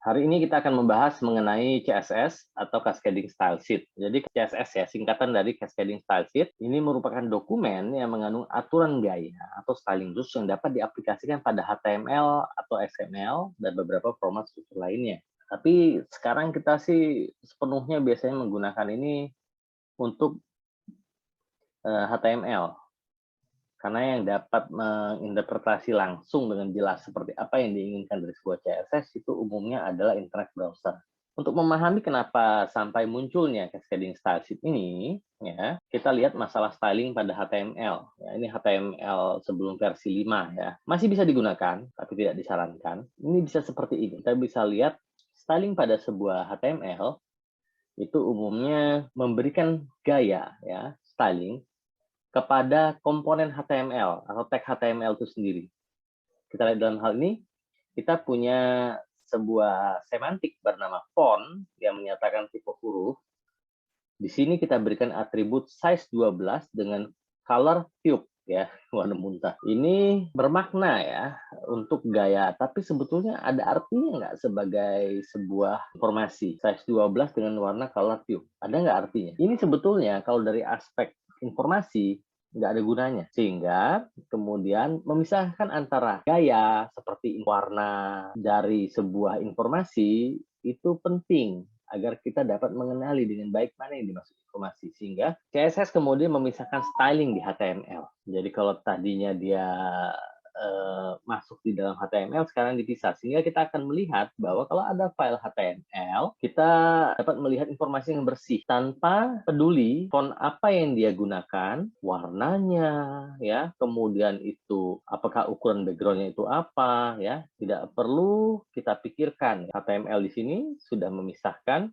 Hari ini kita akan membahas mengenai CSS atau Cascading Style Sheet. Jadi CSS ya, singkatan dari Cascading Style Sheet. Ini merupakan dokumen yang mengandung aturan gaya atau styling rules yang dapat diaplikasikan pada HTML atau XML dan beberapa format struktur lainnya. Tapi sekarang kita sih sepenuhnya biasanya menggunakan ini untuk HTML. Karena yang dapat menginterpretasi langsung dengan jelas seperti apa yang diinginkan dari sebuah CSS itu umumnya adalah internet browser. Untuk memahami kenapa sampai munculnya Cascading Style Sheet ini, ya, kita lihat masalah styling pada HTML. Ya, ini HTML sebelum versi 5 ya. Masih bisa digunakan, tapi tidak disarankan. Ini bisa seperti ini. Kita bisa lihat styling pada sebuah HTML itu umumnya memberikan gaya ya, styling kepada komponen HTML atau tag HTML itu sendiri. Kita lihat dalam hal ini, kita punya sebuah semantik bernama font yang menyatakan tipe huruf. Di sini kita berikan atribut size 12 dengan color tube ya, warna muntah. Ini bermakna ya untuk gaya, tapi sebetulnya ada artinya nggak sebagai sebuah informasi size 12 dengan warna color tube? Ada nggak artinya? Ini sebetulnya kalau dari aspek informasi nggak ada gunanya, sehingga kemudian memisahkan antara gaya seperti warna dari sebuah informasi itu penting agar kita dapat mengenali dengan baik mana yang dimaksud informasi, sehingga CSS kemudian memisahkan styling di HTML. Jadi kalau tadinya dia masuk di dalam HTML, sekarang dipisah, sehingga kita akan melihat bahwa kalau ada file HTML, kita dapat melihat informasi yang bersih tanpa peduli font apa yang dia gunakan, warnanya, ya, kemudian itu apakah ukuran backgroundnya itu apa, ya, tidak perlu kita pikirkan. HTML di sini sudah memisahkan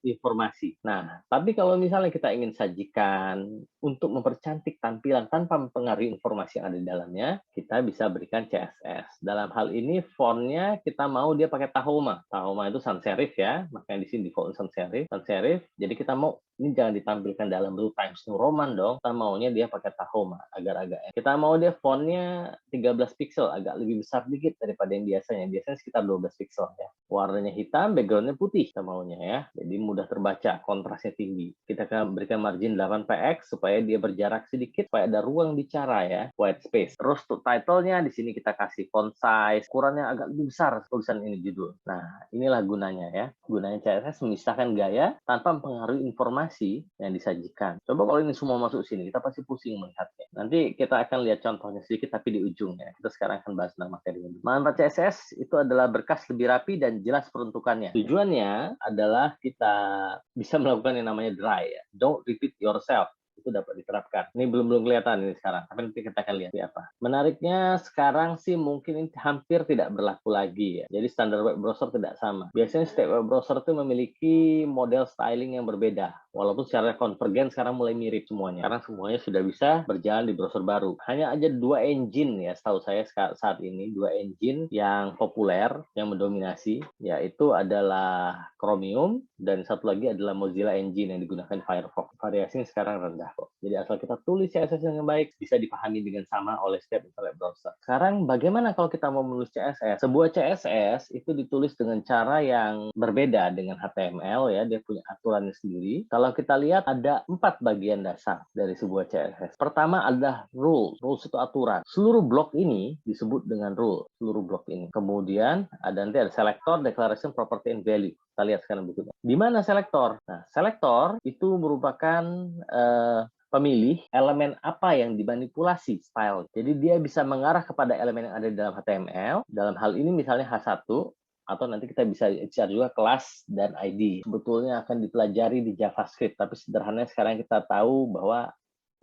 informasi. Nah, tapi kalau misalnya kita ingin sajikan untuk mempercantik tampilan tanpa mempengaruhi informasi yang ada di dalamnya, kita bisa berikan CSS. Dalam hal ini fontnya kita mau dia pakai Tahoma. Tahoma itu sans serif ya, makanya di sini default sans serif. Sans serif, jadi kita mau ini jangan ditampilkan dalam bentuk Times New Roman dong. Kita maunya dia pakai Tahoma, agar-agak. Kita mau dia fontnya 13 pixel, agak lebih besar dikit daripada yang biasanya. Biasanya sekitar 12 pixel ya. Warnanya hitam, backgroundnya putih kita maunya ya. Jadi mudah terbaca, kontrasnya tinggi. Kita akan berikan margin 8px supaya dia berjarak sedikit, supaya ada ruang bicara ya, white space. Terus untuk title-nya di sini kita kasih font size, ukurannya agak lebih besar tulisan ini judul. Nah, inilah gunanya ya. Gunanya CSS memisahkan gaya tanpa mempengaruhi informasi yang disajikan. Coba kalau ini semua masuk sini, kita pasti pusing melihatnya. Nanti kita akan lihat contohnya sedikit tapi di ujungnya. Kita sekarang akan bahas tentang materinya. Manfaat CSS itu adalah berkas lebih rapi dan jelas peruntukannya. Tujuannya adalah kita bisa melakukan yang namanya dry ya. Don't repeat yourself. Itu dapat diterapkan. Ini belum kelihatan ini sekarang, tapi nanti kita akan lihat apa. Menariknya sekarang sih mungkin ini hampir tidak berlaku lagi ya. Jadi standar web browser tidak sama. Biasanya setiap web browser itu memiliki model styling yang berbeda. Walaupun secara konvergen sekarang mulai mirip semuanya. Karena semuanya sudah bisa berjalan di browser baru. Hanya aja dua engine ya, setahu saya saat ini, dua engine yang populer, yang mendominasi, yaitu adalah Chromium dan satu lagi adalah Mozilla Engine yang digunakan Firefox. Variasinya sekarang rendah kok. Jadi asal kita tulis CSS yang baik, bisa dipahami dengan sama oleh setiap internet browser. Sekarang bagaimana kalau kita mau menulis CSS? Sebuah CSS itu ditulis dengan cara yang berbeda dengan HTML ya, dia punya aturannya sendiri. Kalau kita lihat ada 4 bagian dasar dari sebuah CSS. Pertama adalah rule. Rules itu aturan. Seluruh blok ini disebut dengan rule. Seluruh blok ini. Kemudian nanti ada selector, declaration, property, and value. Kita lihat sekarang berikutnya. Di mana selektor? Nah, selektor itu merupakan pemilih elemen apa yang dimanipulasi style. Jadi dia bisa mengarah kepada elemen yang ada di dalam HTML. Dalam hal ini misalnya H1, atau nanti kita bisa cari juga kelas dan ID. Sebetulnya akan dipelajari di JavaScript, tapi sederhananya sekarang kita tahu bahwa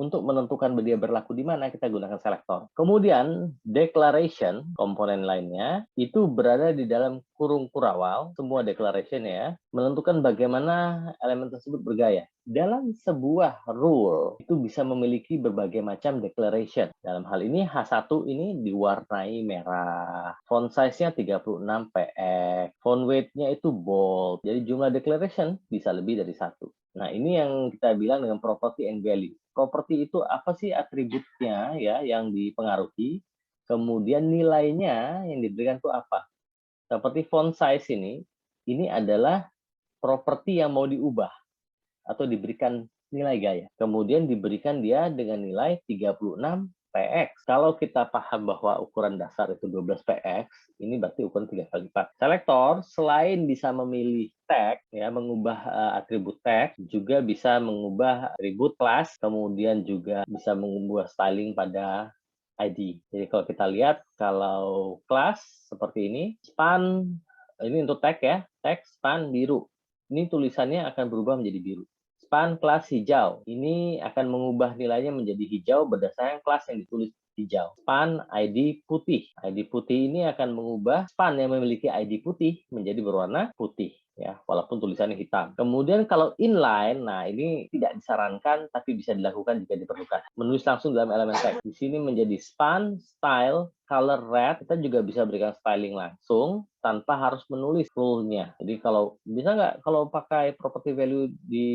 untuk menentukan dia berlaku di mana, kita gunakan selektor. Kemudian, declaration, komponen lainnya, itu berada di dalam kurung kurawal, semua declaration ya, menentukan bagaimana elemen tersebut bergaya. Dalam sebuah rule, itu bisa memiliki berbagai macam declaration. Dalam hal ini, H1 ini diwarnai merah. Font size-nya 36px. Font weight-nya itu bold. Jadi jumlah declaration bisa lebih dari satu. Nah, ini yang kita bilang dengan property and value. Property itu apa sih atributnya ya yang dipengaruhi, kemudian nilainya yang diberikan itu apa. Seperti font size ini adalah properti yang mau diubah atau diberikan nilai gaya. Kemudian diberikan dia dengan nilai 36 px. Kalau kita paham bahwa ukuran dasar itu 12 px, ini berarti ukuran 3 kali 4. Selektor selain bisa memilih tag, ya, mengubah atribut tag, juga bisa mengubah atribut class, kemudian juga bisa mengubah styling pada ID. Jadi kalau kita lihat, kalau class seperti ini, span, ini untuk tag ya, tag span biru. Ini tulisannya akan berubah menjadi biru. Span kelas hijau. Ini akan mengubah nilainya menjadi hijau berdasarkan kelas yang ditulis hijau. Span ID putih. ID putih ini akan mengubah span yang memiliki ID putih menjadi berwarna putih, ya, walaupun tulisannya hitam. Kemudian kalau inline, nah ini tidak disarankan tapi bisa dilakukan jika diperlukan. Menulis langsung dalam elemen teks. Di sini menjadi span style color red. Kita juga bisa berikan styling langsung tanpa harus menulis rule-nya. Jadi kalau bisa nggak kalau pakai property value di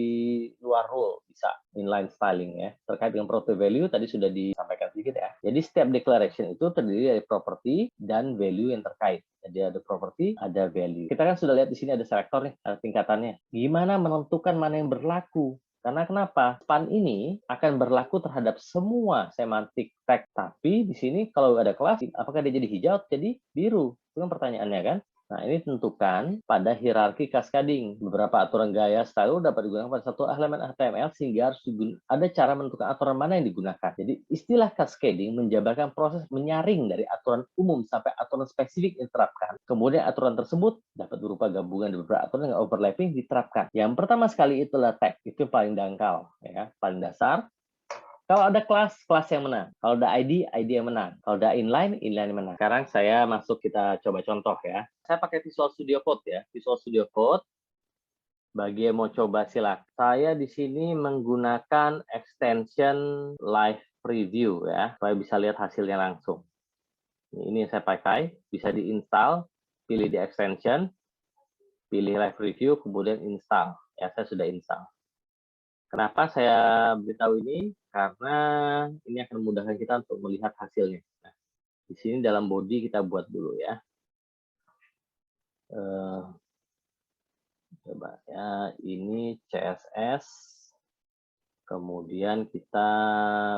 luar rule, bisa inline styling ya. Terkait dengan property value tadi sudah disampaikan sedikit ya. Jadi setiap declaration itu terdiri dari property dan value yang terkait. Jadi ada property, ada value. Kita kan sudah lihat di sini ada selektor nih, ada tingkatannya. Gimana menentukan mana yang berlaku? Karena kenapa? Span ini akan berlaku terhadap semua semantik tag. Tapi di sini kalau ada kelas, apakah dia jadi hijau atau jadi biru? Itu kan pertanyaannya kan? Nah, ini tentukan pada hierarki cascading. Beberapa aturan gaya style dapat digunakan pada satu elemen HTML sehingga harus ada cara menentukan aturan mana yang digunakan. Jadi, istilah cascading menjabarkan proses menyaring dari aturan umum sampai aturan spesifik yang diterapkan. Kemudian aturan tersebut dapat berupa gabungan dari beberapa aturan yang overlapping diterapkan. Yang pertama sekali itulah tag. Itu paling dangkal, ya, paling dasar. Kalau ada kelas, kelas yang menang. Kalau ada ID, ID yang menang. Kalau ada inline, inline yang menang. Sekarang saya masuk, kita coba contoh ya. Saya pakai Visual Studio Code ya. Visual Studio Code. Bagi yang mau coba silakan. Saya di sini menggunakan extension live preview ya, supaya bisa lihat hasilnya langsung. Ini yang saya pakai, bisa diinstal, pilih di extension, pilih live preview, kemudian install. Ya, saya sudah install. Kenapa saya beritahu ini? Karena ini akan memudahkan kita untuk melihat hasilnya. Nah, di sini dalam body kita buat dulu ya. Coba ya, ini CSS. Kemudian kita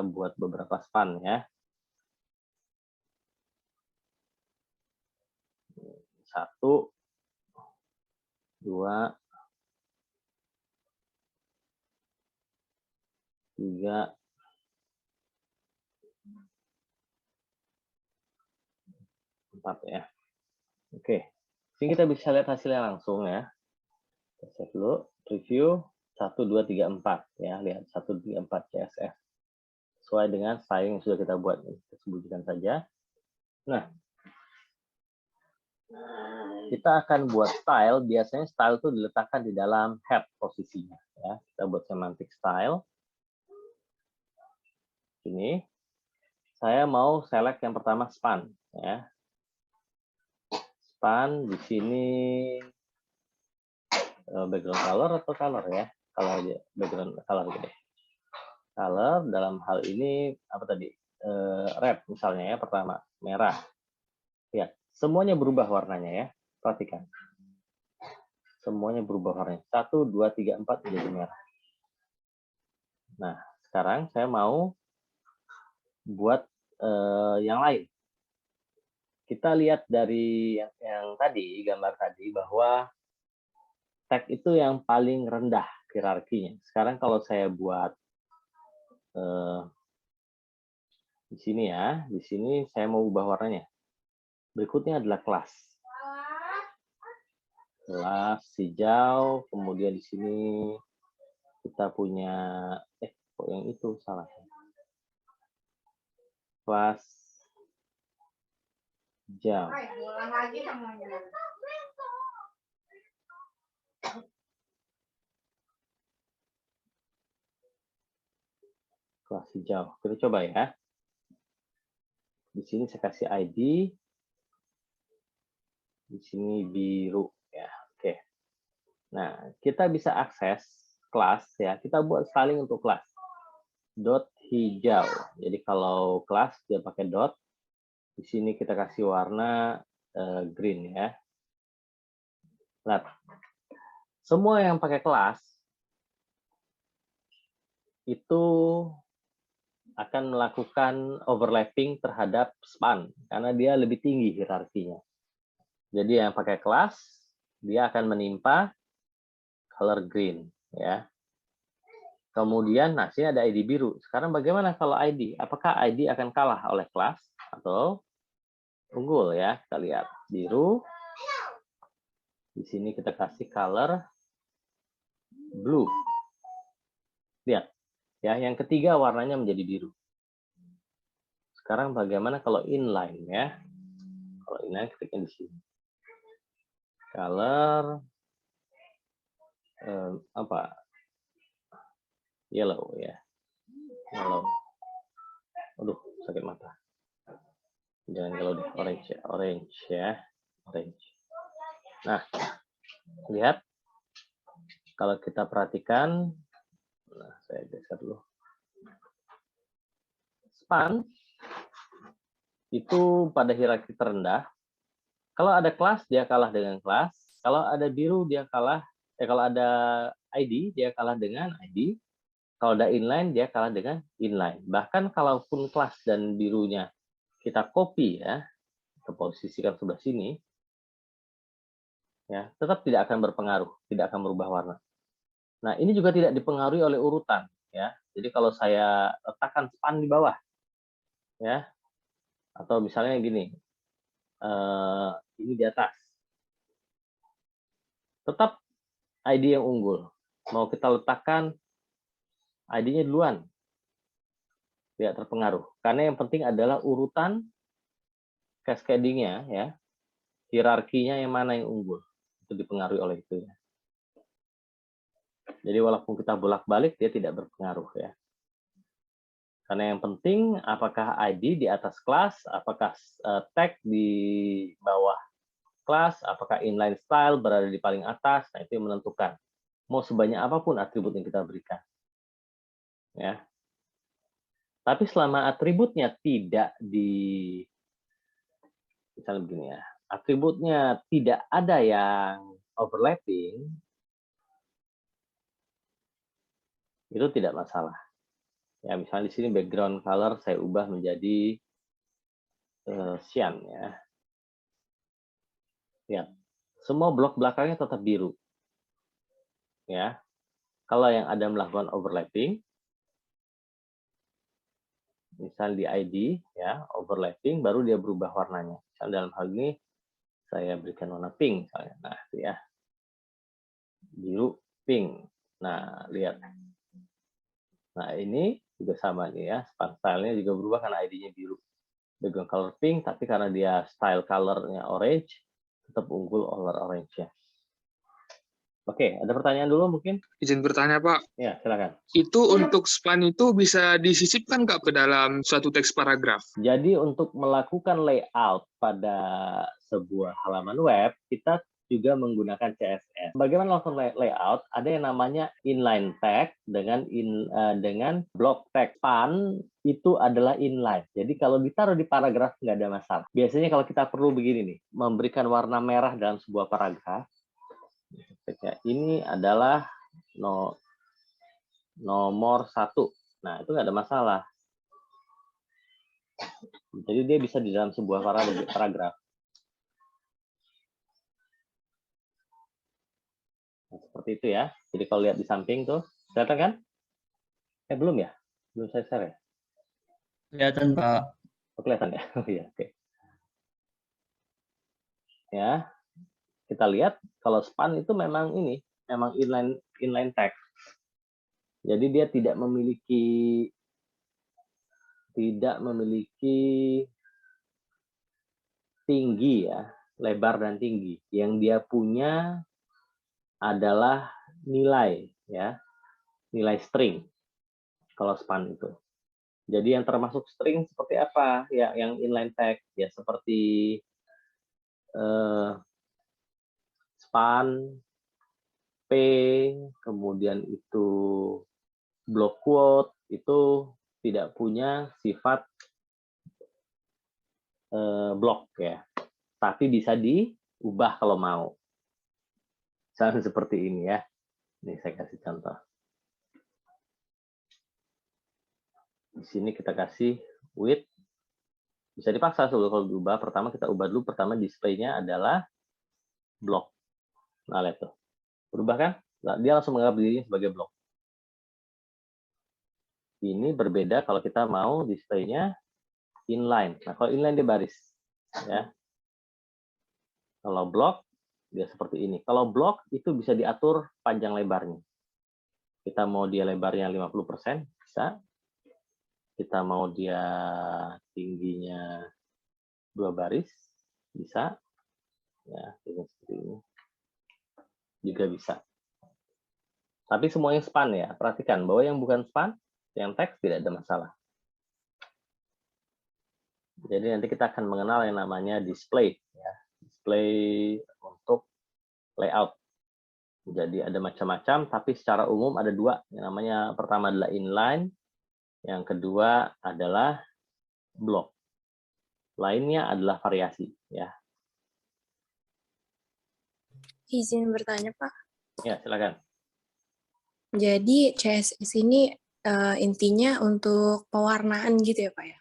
buat beberapa span ya. 1, 2, 3, 4 ya. Oke. Sini kita bisa lihat hasilnya langsung ya. Kita save dulu, preview 1, 2, 3, 4 ya. Lihat 1, 2, 3, 4 CSS. Sesuai dengan styling yang sudah kita buat. Kita sembunyikan saja. Nah, kita akan buat style. Biasanya style itu diletakkan di dalam head posisinya ya. Kita buat semantic style. Ini saya mau select yang pertama span ya. Span di sini background color atau color ya. Color aja, background color gitu. Color dalam hal ini apa tadi? Red misalnya ya, pertama merah. Ya, semuanya berubah warnanya ya. Perhatikan. Semuanya berubah warnanya. 1, 2, 3, 4 menjadi merah. Nah, sekarang saya mau buat yang lain. Kita lihat dari yang tadi, gambar tadi, bahwa tag itu yang paling rendah hierarkinya. Sekarang kalau saya buat di sini ya, di sini saya mau ubah warnanya. Berikutnya adalah kelas. Kelas hijau, kemudian di sini kita punya, kok yang itu salah. Kelas hijau. Kelas hijau. Kita coba ya. Di sini saya kasih ID. Di sini biru ya. Oke. Nah, kita bisa akses kelas ya. Kita buat styling untuk kelas. Dot hijau. Jadi kalau kelas dia pakai dot. Di sini kita kasih warna green ya. Nah, semua yang pakai kelas itu akan melakukan overlapping terhadap span karena dia lebih tinggi hierarkinya. Jadi yang pakai kelas dia akan menimpa color green, ya. Kemudian, nah sini ada ID biru. Sekarang bagaimana kalau ID? Apakah ID akan kalah oleh kelas atau unggul, ya? Kita lihat biru. Di sini kita kasih color blue. Lihat, ya. Yang ketiga warnanya menjadi biru. Sekarang bagaimana kalau inline, ya? Kalau inline kliknya di sini. Color apa? Yellow, ya. Yellow. Aduh, sakit mata. Jangan yellow deh, orange ya. Orange, ya. Orange. Nah, lihat. Kalau kita perhatikan, nah saya geser dulu. Span itu pada hierarki terendah. Kalau ada kelas, dia kalah dengan kelas. Kalau ada biru, dia kalah. Kalau ada ID, dia kalah dengan ID. Kalau ada inline, dia kalah dengan inline. Bahkan kalaupun kelas dan birunya kita copy, ya, ke posisikan sebelah sini, ya, tetap tidak akan berpengaruh, tidak akan berubah warna. Nah, ini juga tidak dipengaruhi oleh urutan, ya. Jadi kalau saya letakkan span di bawah, ya, atau misalnya gini, ini di atas, tetap ID yang unggul. Mau kita letakkan ID-nya duluan, tidak terpengaruh. Karena yang penting adalah urutan cascading-nya, ya, hierarkinya yang mana yang unggul, itu dipengaruhi oleh itu, ya. Jadi walaupun kita bolak-balik, dia tidak berpengaruh, ya. Karena yang penting apakah ID di atas kelas, apakah tag di bawah kelas, apakah inline style berada di paling atas, nah itu yang menentukan. Mau sebanyak apapun atribut yang kita berikan. Ya. Tapi selama atributnya tidak misalnya begini ya, atributnya tidak ada yang overlapping, itu tidak masalah. Ya, misalnya di sini background color saya ubah menjadi cyan, ya. Lihat, semua blok belakangnya tetap biru. Ya. Kalau yang ada melakukan overlapping, misal di ID, ya, overlapping, baru dia berubah warnanya. Misal dalam hal ini saya berikan warna pink, misalnya. Nah, itu ya, biru, pink. Nah, lihat. Nah, ini juga sama nih ya, span style-nya juga berubah karena ID-nya biru. Background color pink, tapi karena dia style color-nya orange, tetap unggul orange-nya. Oke, ada pertanyaan dulu mungkin? Izin bertanya, Pak. Ya, silakan. Itu untuk span itu bisa disisipkan nggak ke dalam suatu teks paragraf? Jadi untuk melakukan layout pada sebuah halaman web, kita juga menggunakan CSS. Bagaimana langsung layout? Ada yang namanya inline tag dengan block tag. Span itu adalah inline. Jadi kalau ditaruh di paragraf nggak ada masalah. Biasanya kalau kita perlu begini nih, memberikan warna merah dalam sebuah paragraf. Ini adalah nomor 1. Nah, itu nggak ada masalah. Jadi dia bisa di dalam sebuah paragraf. Nah, seperti itu ya. Jadi kalau lihat di samping tuh, kelihatan kan? Belum ya? Belum saya share ya? Kelihatan, Pak. Oh, kelihatan ya? Oh iya, oke. Ya, kita lihat kalau span itu memang inline tag. Jadi dia tidak memiliki tinggi ya, lebar dan tinggi. Yang dia punya adalah nilai ya, nilai string kalau span itu. Jadi yang termasuk string seperti apa? Ya, yang inline tag ya seperti span, p, kemudian itu block quote itu tidak punya sifat blok ya, tapi bisa diubah kalau mau. Misalnya seperti ini ya. Ini saya kasih contoh. Di sini kita kasih width. Bisa dipaksa kalau diubah. Pertama kita ubah dulu. Pertama display-nya adalah blok. Nah, lihat tuh. Berubah kan? Nah, dia langsung menganggap dirinya sebagai blok. Ini berbeda kalau kita mau display-nya inline. Nah, kalau inline dia baris. Ya. Kalau blok, dia seperti ini. Kalau blok, itu bisa diatur panjang lebarnya. Kita mau dia lebarnya 50%, bisa. Kita mau dia tingginya 2 baris, bisa. Ya, seperti ini. Juga bisa. Tapi semuanya span ya. Perhatikan bahwa yang bukan span, yang teks tidak ada masalah. Jadi nanti kita akan mengenal yang namanya display. Ya. Display untuk layout. Jadi ada macam-macam, tapi secara umum ada dua. Yang namanya pertama adalah inline, yang kedua adalah blok. Lainnya adalah variasi. Ya. Izin bertanya, Pak. Ya, silakan. Jadi CSS ini intinya untuk pewarnaan gitu ya, Pak ya?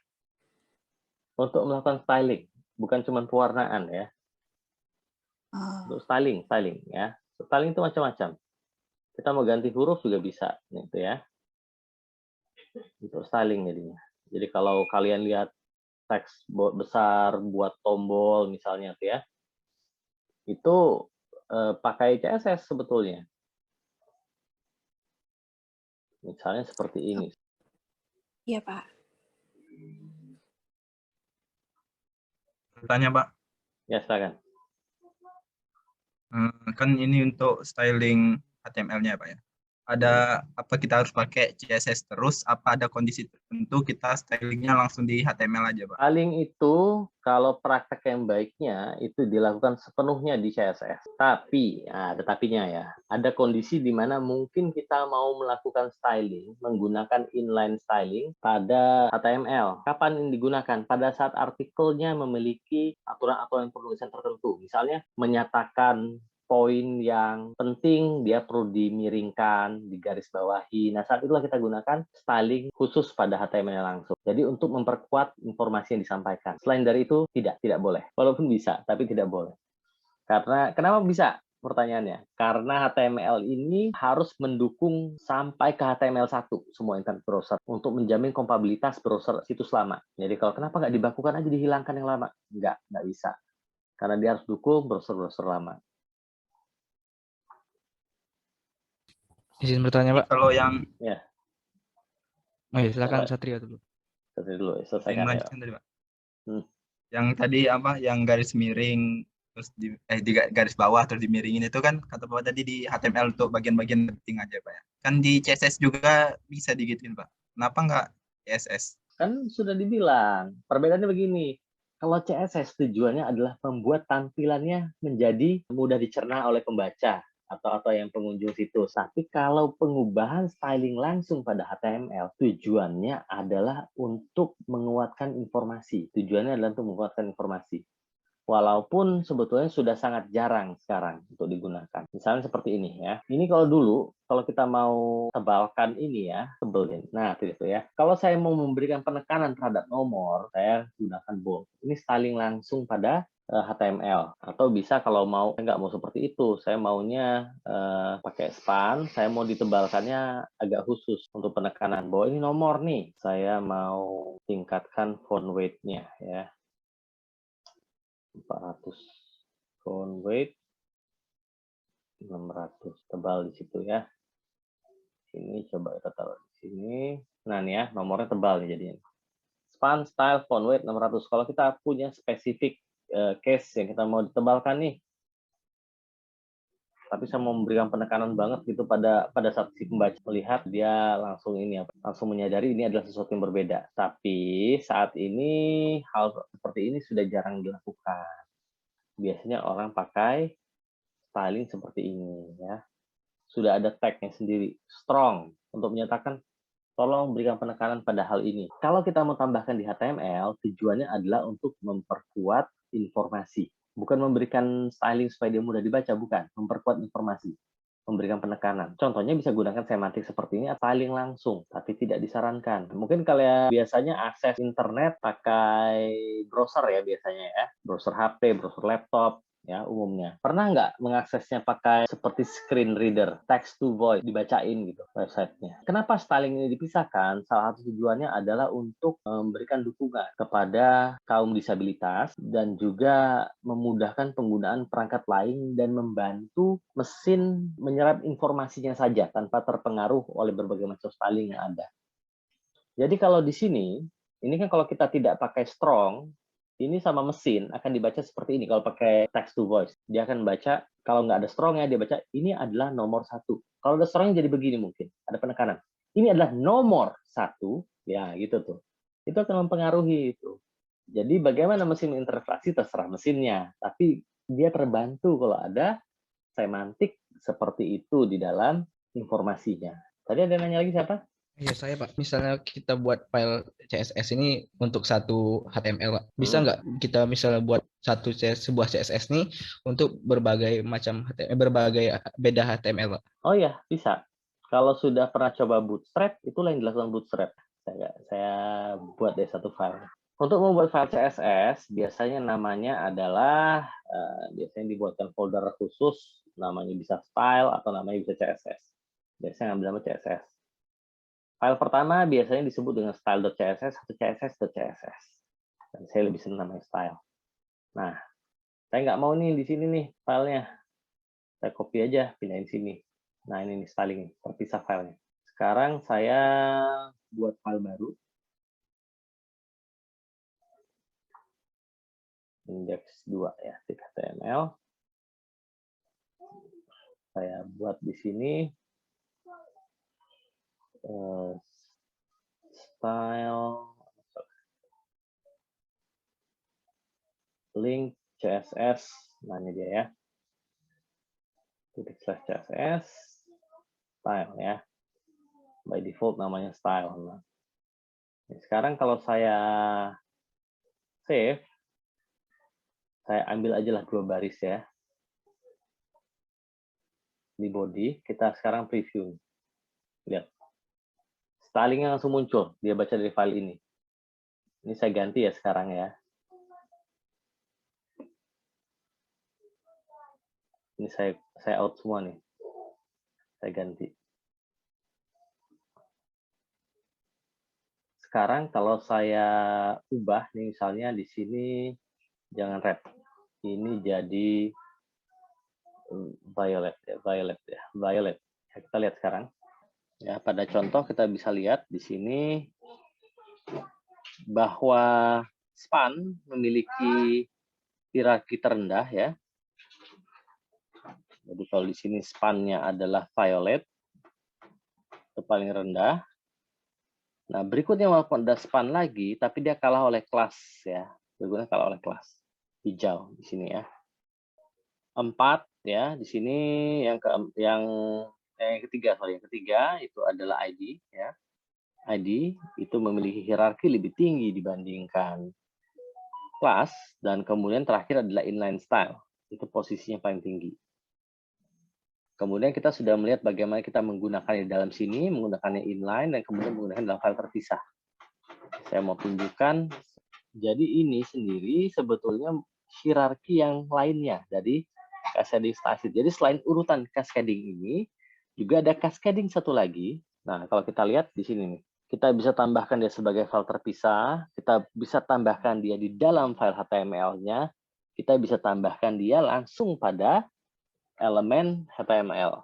Untuk melakukan styling, bukan cuma pewarnaan ya. Untuk styling ya. Styling itu macam-macam. Kita mau ganti huruf juga bisa, gitu ya. Untuk styling jadinya. Jadi kalau kalian lihat teks besar buat tombol misalnya tuh ya, itu pakai CSS sebetulnya. Misalnya seperti ini. Iya, Pak. Tanya, Pak. Ya, silakan. Kan ini untuk styling HTML-nya, Pak ya. Ada apa kita harus pakai CSS terus? Apa ada kondisi tertentu kita stylingnya langsung di HTML aja, Pak? Styling itu kalau praktek yang baiknya itu dilakukan sepenuhnya di CSS. Tapi, ada tapinya ya. Ada kondisi di mana mungkin kita mau melakukan styling menggunakan inline styling pada HTML. Kapan ini digunakan? Pada saat artikelnya memiliki aturan-aturan penulisan tertentu. Misalnya menyatakan poin yang penting dia perlu dimiringkan, digarisbawahi. Nah, saat itulah kita gunakan styling khusus pada HTML langsung. Jadi untuk memperkuat informasi yang disampaikan. Selain dari itu tidak boleh. Walaupun bisa, tapi tidak boleh. Karena kenapa bisa? Pertanyaannya, karena HTML ini harus mendukung sampai ke HTML1 semua internet browser untuk menjamin kompatibilitas browser situs lama. Jadi kalau kenapa nggak dibakukan aja dihilangkan yang lama? Nggak bisa. Karena dia harus dukung browser-browser lama. Izin bertanya, Pak. Kalau yang Ya. Oh iya, silakan Ya, Satria dulu. Tadi dulu, yang selesaikan ya. melanjutkan tadi, Pak. Hmm. Yang tadi apa? Yang garis miring terus di garis bawah terus dimiringin itu kan kata Bapak tadi di HTML untuk bagian-bagian penting aja, Pak ya. Kan di CSS juga bisa digituin, Pak. Kenapa nggak CSS? Kan sudah dibilang, perbedaannya begini. Kalau CSS tujuannya adalah membuat tampilannya menjadi mudah dicerna oleh pembaca atau yang pengunjung situs. Tapi kalau pengubahan styling langsung pada HTML, tujuannya adalah untuk menguatkan informasi. Tujuannya adalah untuk menguatkan informasi. Walaupun sebetulnya sudah sangat jarang sekarang untuk digunakan. Misalnya seperti ini ya. Ini kalau dulu, kalau kita mau tebalkan ini ya, tebelin. Nah, itu ya. Kalau saya mau memberikan penekanan terhadap nomor, saya gunakan bold. Ini styling langsung pada HTML. Atau bisa kalau mau, nggak mau seperti itu. Saya maunya pakai span, saya mau ditebalkannya agak khusus untuk penekanan. Bahwa ini nomor nih. Saya mau tingkatkan font weight-nya ya. 400 font weight 600 tebal di situ ya. Ini coba kita taruh di sini. Nah nih ya, nomornya tebal nih jadinya. Span style font weight 600. Kalau kita punya spesifik case yang kita mau ditebalkan nih, tapi saya mau memberikan penekanan banget gitu pada saat si pembaca melihat, dia langsung langsung menyadari ini adalah sesuatu yang berbeda. Tapi saat ini hal seperti ini sudah jarang dilakukan. Biasanya orang pakai styling seperti ini ya. Sudah ada tag-nya sendiri, strong, untuk menyatakan tolong berikan penekanan pada hal ini. Kalau kita mau tambahkan di HTML, tujuannya adalah untuk memperkuat informasi. Bukan memberikan styling supaya dia mudah dibaca, bukan. Memperkuat informasi, memberikan penekanan. Contohnya bisa gunakan semantik seperti ini, styling langsung, tapi tidak disarankan. Mungkin kalian biasanya akses internet pakai browser ya biasanya ya, browser HP, browser laptop, ya umumnya. Pernah nggak mengaksesnya pakai seperti screen reader, text to voice, dibacain gitu websitenya. Kenapa styling ini dipisahkan? Salah satu tujuannya adalah untuk memberikan dukungan kepada kaum disabilitas dan juga memudahkan penggunaan perangkat lain dan membantu mesin menyerap informasinya saja tanpa terpengaruh oleh berbagai macam styling yang ada. Jadi kalau di sini, ini kan kalau kita tidak pakai strong, ini sama mesin akan dibaca seperti ini kalau pakai text to voice. Dia akan baca, kalau nggak ada strongnya, dia baca ini adalah nomor 1. Kalau ada strongnya jadi begini mungkin, ada penekanan. Ini adalah nomor 1, ya gitu tuh. Itu akan mempengaruhi itu. Jadi bagaimana mesin menginterpretasi terserah mesinnya, tapi dia terbantu kalau ada semantik seperti itu di dalam informasinya. Tadi ada nanya lagi siapa? Iya saya Pak. Misalnya kita buat file CSS ini untuk satu HTML Pak. Bisa nggak kita misalnya buat sebuah CSS ini untuk berbagai macam HTML, berbagai beda HTML Pak? Oh ya, bisa. Kalau sudah pernah coba Bootstrap, itulah yang dilakukan Bootstrap. Saya buat dari satu file. Untuk membuat file CSS, biasanya namanya adalah, biasanya dibuatkan folder khusus, namanya bisa style atau namanya bisa CSS. Biasanya ngambil nama CSS. File pertama biasanya disebut dengan style.css atau css.css. Dan saya lebih senang namanya style. Nah, saya nggak mau nih di sini nih filenya. Saya copy aja, pindahin sini. Nah, ini nih styling, terpisah filenya. Sekarang saya buat file baru. Index 2 ya, HTML. Saya buat di sini style link CSS, nah ini dia ya, titik slash CSS style ya, by default namanya style. Nah, sekarang kalau saya save, saya ambil aja lah 2 baris ya di body. Kita sekarang preview, lihat stylingnya langsung muncul, dia baca dari file ini. Ini saya ganti ya sekarang ya. Ini saya out semua nih. Saya ganti. Sekarang kalau saya ubah nih misalnya di sini jangan red. Ini jadi violet ya, violet. Ya, kita lihat sekarang. Ya, pada contoh kita bisa lihat di sini bahwa span memiliki hierarki terendah ya. Jadi kalau di sini span-nya adalah violet, itu paling rendah. Nah, berikutnya walaupun ada span lagi, tapi dia kalah oleh kelas ya. Berikutnya kalah oleh kelas. Hijau di sini ya. 4 ya, di sini yang ketiga, sorry, yang ketiga itu adalah ID ya. ID itu memiliki hierarki lebih tinggi dibandingkan kelas, dan kemudian terakhir adalah inline style. Itu posisinya paling tinggi. Kemudian kita sudah melihat bagaimana kita menggunakannya di dalam sini, menggunakannya inline, dan kemudian menggunakan dalam file terpisah. Saya mau tunjukkan. Jadi ini sendiri sebetulnya hierarki yang lainnya dari cascading style. Jadi selain urutan cascading ini, juga ada cascading satu lagi. Nah, kalau kita lihat di sini nih, kita bisa tambahkan dia sebagai file terpisah, kita bisa tambahkan dia di dalam file HTML-nya, kita bisa tambahkan dia langsung pada elemen HTML.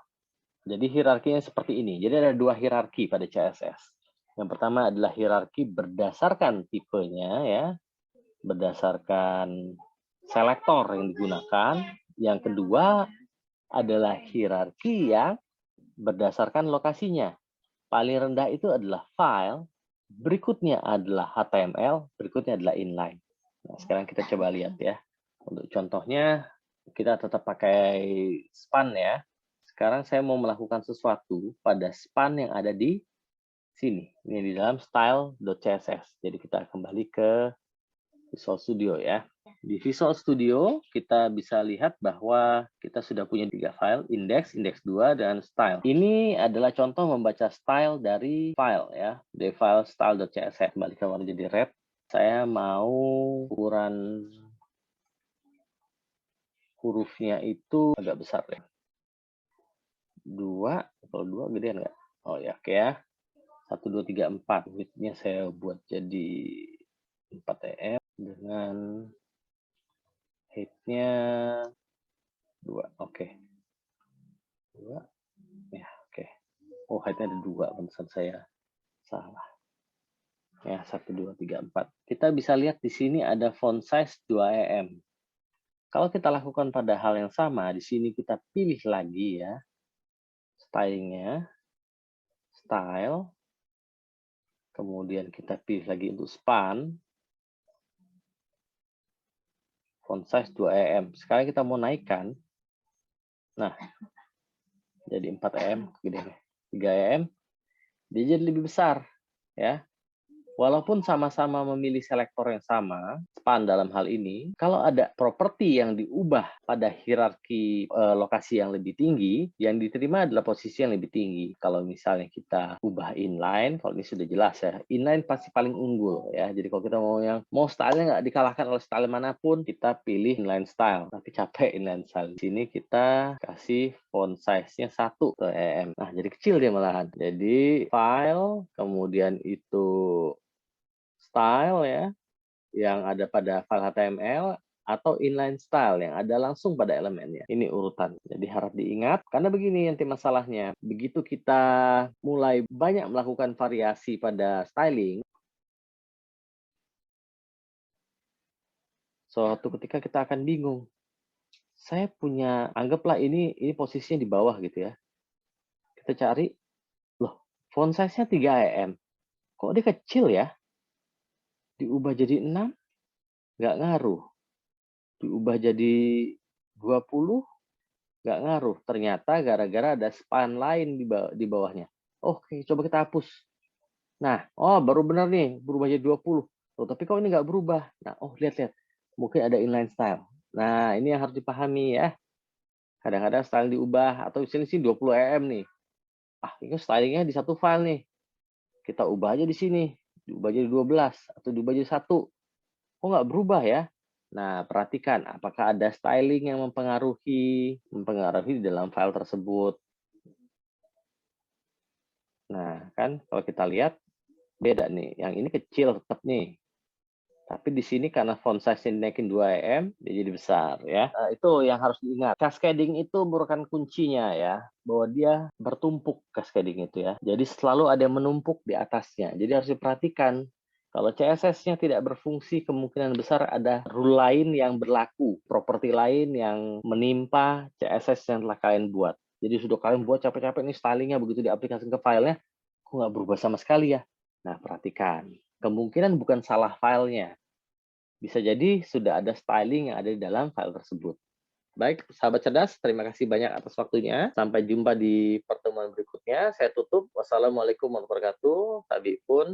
Jadi hierarkinya seperti ini. Jadi ada 2 hierarki pada CSS. Yang pertama adalah hierarki berdasarkan tipenya ya, berdasarkan selektor yang digunakan. Yang kedua adalah hierarki yang berdasarkan lokasinya. Paling rendah itu adalah file, berikutnya adalah HTML, berikutnya adalah inline. Nah, sekarang kita coba lihat ya. Untuk contohnya, kita tetap pakai span ya. Sekarang saya mau melakukan sesuatu pada span yang ada di sini. Ini di dalam style.css. Jadi kita kembali ke Visual Studio ya. Di Visual Studio kita bisa lihat bahwa kita sudah punya 3 file, index, index 2, dan style. Ini adalah contoh membaca style dari file ya. Di file style.css, kembali ke warna jadi red. Saya mau ukuran hurufnya itu agak besar ya. 2, kalau 2 gedean nggak? Oh ya, oke ya. 1, 2, 3, 4. Width-nya saya buat jadi 4 em dengan height-nya 2. Oke. 2. Ya, oke. Oh, height-nya ada 2. Pantesan saya salah. Ya, 1, 2, 3, 4. Kita bisa lihat di sini ada font size 2 em. Kalau kita lakukan pada hal yang sama, di sini kita pilih lagi ya. Stylingnya. Style. Kemudian kita pilih lagi untuk span. Font size 2 em. Sekarang kita mau naikkan. Nah, jadi 4 em, gedeannya 3 em. Dia jadi lebih besar ya. Walaupun sama-sama memilih selektor yang sama, span dalam hal ini, kalau ada properti yang diubah pada hierarki lokasi yang lebih tinggi, yang diterima adalah posisi yang lebih tinggi. Kalau misalnya kita ubah inline, kalau ini sudah jelas ya, inline pasti paling unggul ya. Jadi kalau kita mau stylenya nggak dikalahkan oleh style manapun, kita pilih inline style. Tapi capek inline style. Di sini kita kasih font size-nya 1 em. Nah, jadi kecil dia malahan. Jadi file, kemudian itu style ya, yang ada pada file HTML, atau inline style yang ada langsung pada elemennya. Ini urutan. Jadi harap diingat, karena begini nanti masalahnya. Begitu kita mulai banyak melakukan variasi pada styling, suatu ketika kita akan bingung. Saya punya, anggaplah ini posisinya di bawah gitu ya. Kita cari, loh, font size-nya 3 em. Kok dia kecil ya? Diubah jadi 6, nggak ngaruh. Diubah jadi 20, nggak ngaruh. Ternyata gara-gara ada span lain di bawahnya. Oke, coba kita hapus. Nah, baru benar nih, berubah jadi 20. Oh, tapi kok ini nggak berubah? Nah, lihat-lihat. Mungkin ada inline style. Nah, ini yang harus dipahami ya. Kadang-kadang style diubah, atau di sini 20 em nih. Ini stylingnya di satu file nih. Kita ubah aja di sini. Diubah jadi 12, atau diubah jadi 1. Kok nggak berubah ya? Nah, perhatikan apakah ada styling yang mempengaruhi di dalam file tersebut. Nah, kan kalau kita lihat beda nih. Yang ini kecil tetap nih. Tapi di sini karena font size-nya dinaikin 2 em, dia jadi besar ya. Itu yang harus diingat. Cascading itu merupakan kuncinya ya, bahwa dia bertumpuk cascading itu ya. Jadi selalu ada yang menumpuk di atasnya. Jadi harus diperhatikan. Kalau CSS-nya tidak berfungsi, kemungkinan besar ada rule lain yang berlaku, properti lain yang menimpa CSS yang telah kalian buat. Jadi sudah kalian buat capek-capek nih stylingnya, begitu diaplikasikan ke filenya, kok nggak berubah sama sekali ya? Nah, perhatikan. Kemungkinan bukan salah filenya. Bisa jadi sudah ada styling yang ada di dalam file tersebut. Baik, sahabat cerdas, terima kasih banyak atas waktunya. Sampai jumpa di pertemuan berikutnya. Saya tutup. Wassalamualaikum warahmatullahi wabarakatuh. Tabi pun.